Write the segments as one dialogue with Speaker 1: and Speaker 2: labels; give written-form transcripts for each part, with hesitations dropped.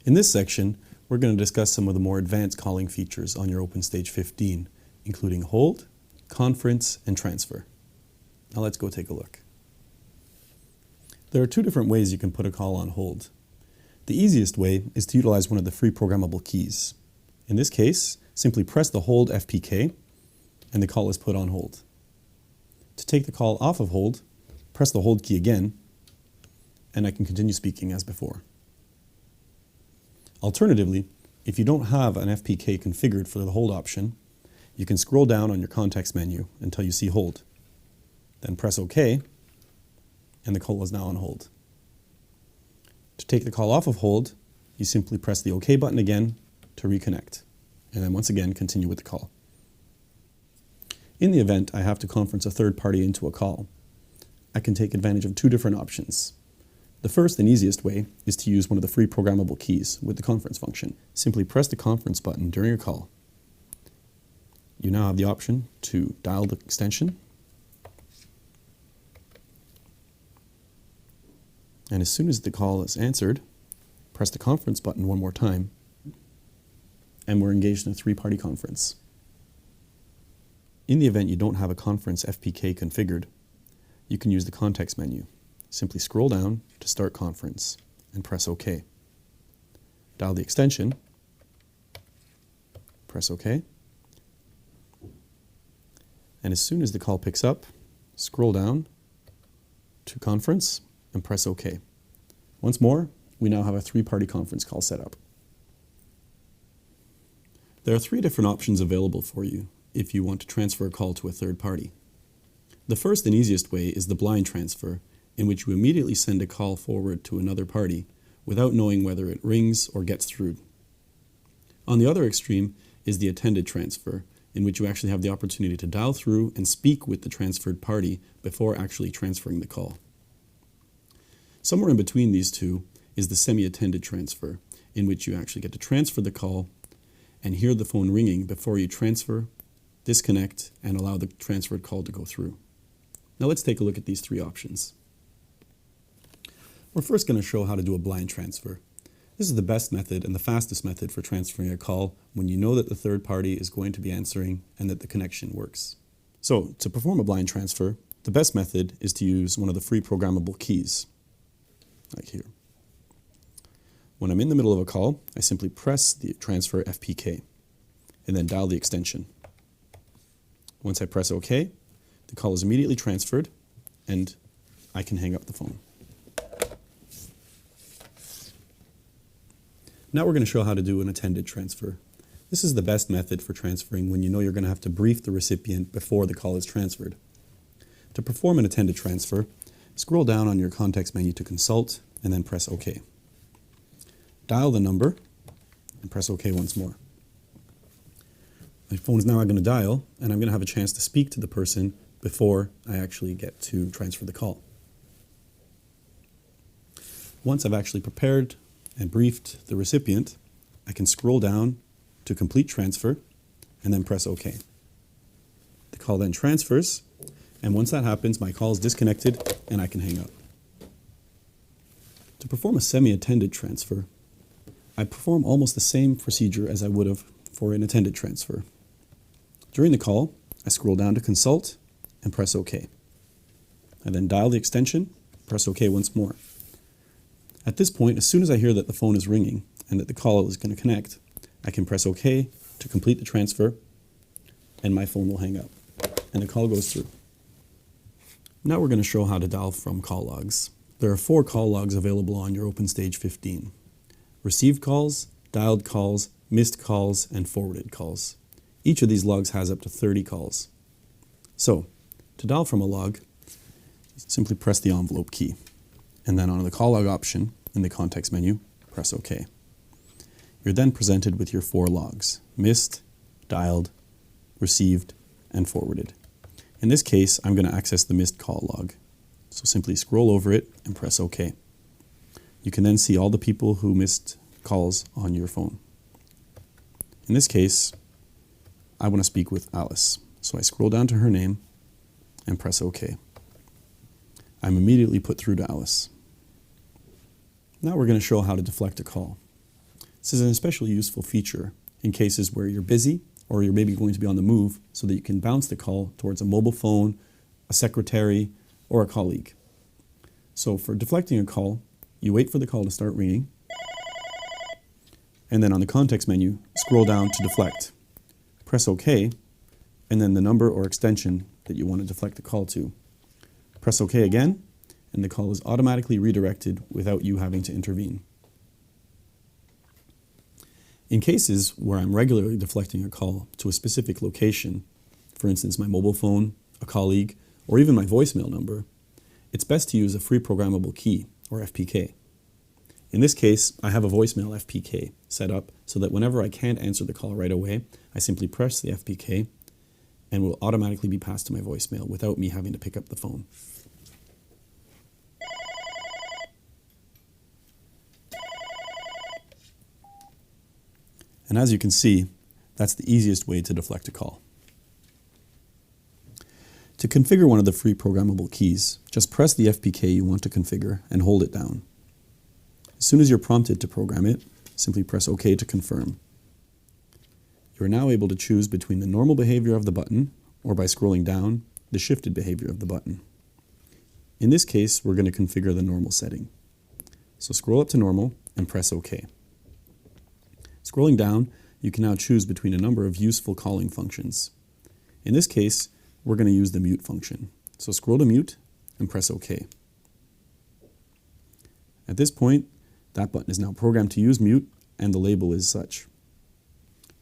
Speaker 1: In this section, we're going to discuss some of the more advanced calling features on your OpenStage 15, including hold, conference, and transfer. Now let's go take a look. There are two different ways you can put a call on hold. The easiest way is to utilize one of the free programmable keys. In this case, simply press the hold FPK and the call is put on hold. To take the call off of hold, press the hold key again and I can continue speaking as before. Alternatively, if you don't have an FPK configured for the hold option, you can scroll down on your context menu until you see hold. Then press OK, and the call is now on hold. To take the call off of hold, you simply press the OK button again to reconnect, and then once again continue with the call. In the event I have to conference a third party into a call, I can take advantage of two different options. The first and easiest way is to use one of the free programmable keys with the conference function. Simply press the conference button during a call. You now have the option to dial the extension, and as soon as the call is answered, press the conference button one more time, and we're engaged in a three-party conference. In the event you don't have a conference FPK configured, you can use the context menu. Simply scroll down to start conference and press OK. Dial the extension, press OK, and as soon as the call picks up, scroll down to conference and press OK. Once more, we now have a three-party conference call set up. There are three different options available for you if you want to transfer a call to a third party. The first and easiest way is the blind transfer, in which you immediately send a call forward to another party without knowing whether it rings or gets through. On the other extreme is the attended transfer, in which you actually have the opportunity to dial through and speak with the transferred party before actually transferring the call. Somewhere in between these two is the semi-attended transfer, in which you actually get to transfer the call and hear the phone ringing before you transfer, disconnect, and allow the transferred call to go through. Now let's take a look at these three options. We're first going to show how to do a blind transfer. This is the best method and the fastest method for transferring a call when you know that the third party is going to be answering and that the connection works. So, to perform a blind transfer, the best method is to use one of the free programmable keys, like here. When I'm in the middle of a call, I simply press the transfer FPK and then dial the extension. Once I press OK, the call is immediately transferred and I can hang up the phone. Now we're going to show how to do an attended transfer. This is the best method for transferring when you know you're going to have to brief the recipient before the call is transferred. To perform an attended transfer, scroll down on your context menu to consult and then press OK. Dial the number and press OK once more. My phone is now going to dial and I'm going to have a chance to speak to the person before I actually get to transfer the call. Once I've actually prepared and briefed the recipient, I can scroll down to complete transfer and then press OK. The call then transfers, and once that happens, my call is disconnected and I can hang up. To perform a semi-attended transfer, I perform almost the same procedure as I would have for an attended transfer. During the call, I scroll down to consult and press OK. I then dial the extension, press OK once more. At this point, as soon as I hear that the phone is ringing and that the call is going to connect, I can press OK to complete the transfer and my phone will hang up and the call goes through. Now we're going to show how to dial from call logs. There are 4 call logs available on your OpenStage 15. Received calls, dialed calls, missed calls, and forwarded calls. Each of these logs has up to 30 calls. So, to dial from a log, simply press the envelope key, and then on the call log option in the context menu, press OK. You're then presented with your 4 logs: missed, dialed, received, and forwarded. In this case, I'm going to access the missed call log. So simply scroll over it and press OK. You can then see all the people who missed calls on your phone. In this case, I want to speak with Alice. So I scroll down to her name and press OK. I'm immediately put through to Alice. Now we're going to show how to deflect a call. This is an especially useful feature in cases where you're busy or you're maybe going to be on the move so that you can bounce the call towards a mobile phone, a secretary, or a colleague. So for deflecting a call, you wait for the call to start ringing, and then on the context menu, scroll down to deflect. Press OK, and then the number or extension that you want to deflect the call to. Press OK again, and the call is automatically redirected without you having to intervene. In cases where I'm regularly deflecting a call to a specific location, for instance my mobile phone, a colleague, or even my voicemail number, it's best to use a free programmable key, or FPK. In this case, I have a voicemail FPK set up so that whenever I can't answer the call right away, I simply press the FPK and will automatically be passed to my voicemail without me having to pick up the phone. And as you can see, that's the easiest way to deflect a call. To configure one of the free programmable keys, just press the FPK you want to configure and hold it down. As soon as you're prompted to program it, simply press OK to confirm. You are now able to choose between the normal behavior of the button, or by scrolling down, the shifted behavior of the button. In this case, we're going to configure the normal setting. So scroll up to normal and press OK. Scrolling down, you can now choose between a number of useful calling functions. In this case, we're going to use the mute function. So scroll to mute and press OK. At this point, that button is now programmed to use mute, and the label is such.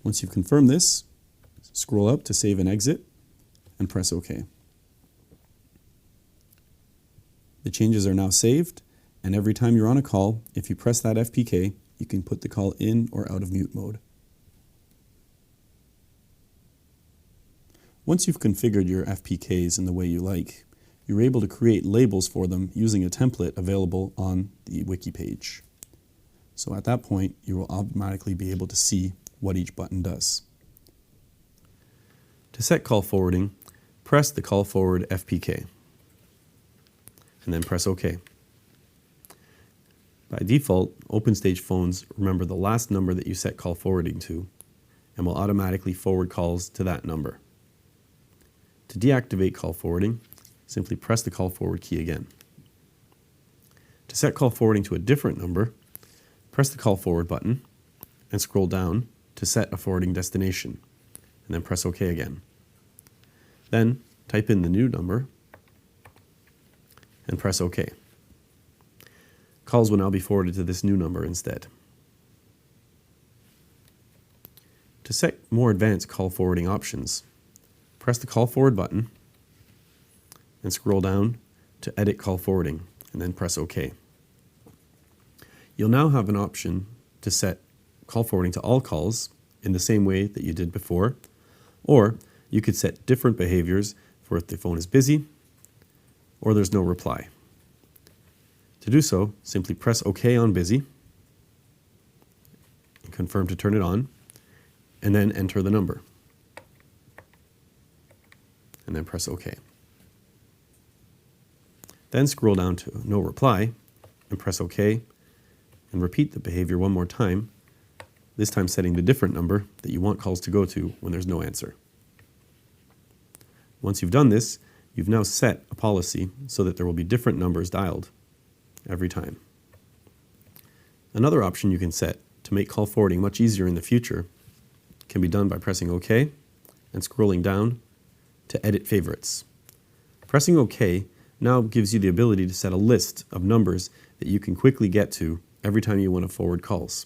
Speaker 1: Once you've confirmed this, scroll up to save and exit, and press OK. The changes are now saved, and every time you're on a call, if you press that FPK, you can put the call in or out of mute mode. Once you've configured your FPKs in the way you like, you're able to create labels for them using a template available on the wiki page. So at that point, you will automatically be able to see what each button does. To set call forwarding, press the call forward FPK, and then press OK. By default, OpenStage phones remember the last number that you set call forwarding to, and will automatically forward calls to that number. To deactivate call forwarding, simply press the call forward key again. To set call forwarding to a different number, press the call forward button and scroll down to set a forwarding destination, and then press OK again. Then type in the new number and press OK. Calls will now be forwarded to this new number instead. To set more advanced call forwarding options, press the call forward button and scroll down to edit call forwarding, and then press OK. You'll now have an option to set call forwarding to all calls in the same way that you did before, or you could set different behaviors for if the phone is busy or there's no reply. To do so, simply press OK on busy, and confirm to turn it on, and then enter the number, and then press OK. Then scroll down to no reply and press OK, and repeat the behavior one more time, this time setting the different number that you want calls to go to when there's no answer. Once you've done this, you've now set a policy so that there will be different numbers dialed every time. Another option you can set to make call forwarding much easier in the future can be done by pressing OK and scrolling down to edit favorites. Pressing OK now gives you the ability to set a list of numbers that you can quickly get to every time you want to forward calls.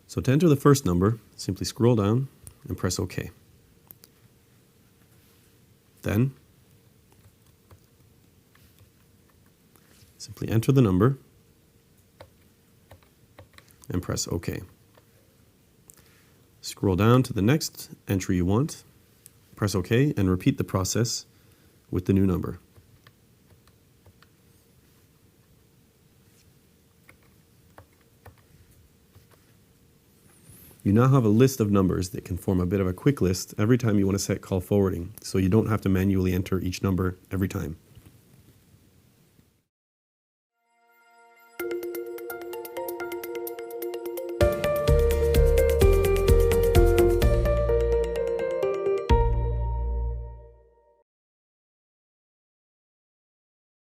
Speaker 1: So to enter the first number, simply scroll down and press OK. Then simply enter the number and press OK. Scroll down to the next entry you want, press OK, and repeat the process with the new number. You now have a list of numbers that can form a bit of a quick list every time you want to set call forwarding, so you don't have to manually enter each number every time.